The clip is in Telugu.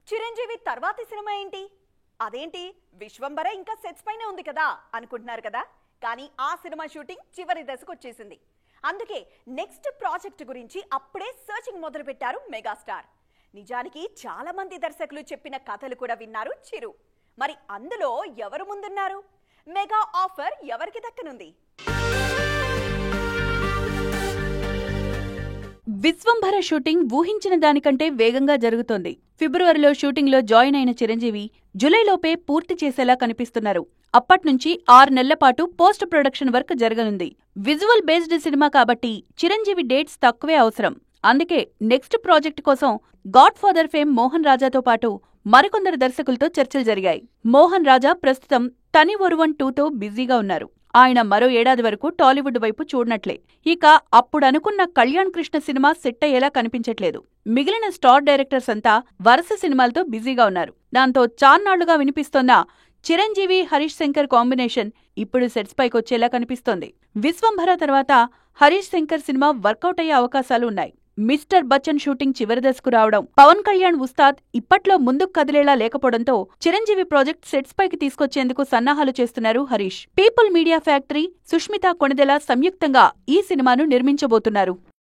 చిరంజీవి తర్వాతి సినిమా ఏంటి? అదేంటి విశ్వంబర ఇంకా సెట్స్ పైనే ఉంది కదా అనుకుంటున్నారు కదా. కానీ ఆ సినిమా షూటింగ్ చివరి దశకు వచ్చేసింది. అందుకే నెక్స్ట్ ప్రాజెక్ట్ గురించి అప్పుడే సర్చింగ్ మొదలు పెట్టారు మెగాస్టార్. నిజానికి చాలా మంది దర్శకులు చెప్పిన కథలు కూడా విన్నారు చిరు. మరి అందులో ఎవరు ముందున్నారు? మెగా ఆఫర్ ఎవరికి దక్కనుంది? విశ్వంభర షూటింగ్ ఊహించిన దానికంటే వేగంగా జరుగుతోంది. ఫిబ్రవరిలో షూటింగ్ లో జాయిన్ అయిన చిరంజీవి జులైలోపే పూర్తి చేసేలా కనిపిస్తున్నారు. అప్పట్నుంచి 6 నెలల పాటు పోస్ట్ ప్రొడక్షన్ వర్క్ జరగనుంది. విజువల్ బేస్డ్ సినిమా కాబట్టి చిరంజీవి డేట్స్ తక్కువే అవసరం. అందుకే నెక్స్ట్ ప్రాజెక్ట్ కోసం గాడ్ ఫాదర్ ఫేమ్ మోహన్ రాజాతో పాటు మరికొందరు దర్శకులతో చర్చలు జరిగాయి. మోహన్ రాజా ప్రస్తుతం తని ఒరువన్ 2తో బిజీగా ఉన్నారు. ఆయన మరో ఏడాది వరకు టాలీవుడ్ వైపు చూడనట్లే. ఇక అప్పుడనుకున్న కళ్యాణ్ కృష్ణ సినిమా సెట్ అయ్యేలా కనిపించట్లేదు. మిగిలిన స్టార్ డైరెక్టర్స్ అంతా వరుస సినిమాలతో బిజీగా ఉన్నారు. దాంతో చాన్నాళ్లుగా వినిపిస్తోన్న చిరంజీవి హరీష్ శంకర్ కాంబినేషన్ ఇప్పుడు సెట్స్ పైకొచ్చేలా కనిపిస్తోంది. విశ్వంభర తర్వాత హరీష్ శంకర్ సినిమా వర్కౌట్ అయ్యే అవకాశాలు ఉన్నాయి. మిస్టర్ బచ్చన్ షూటింగ్ చివరి దశకు రావడం, పవన్ కళ్యాణ్ ఉస్తాద్ ఇప్పట్లో ముందుకు కదిలేలా లేకపోవడంతో చిరంజీవి ప్రాజెక్ట్ సెట్స్ పైకి తీసుకొచ్చేందుకు సన్నాహాలు చేస్తున్నారు Harish. People media factory, Sushmita Konidela సంయుక్తంగా ఈ సినిమాను నిర్మించబోతున్నారు.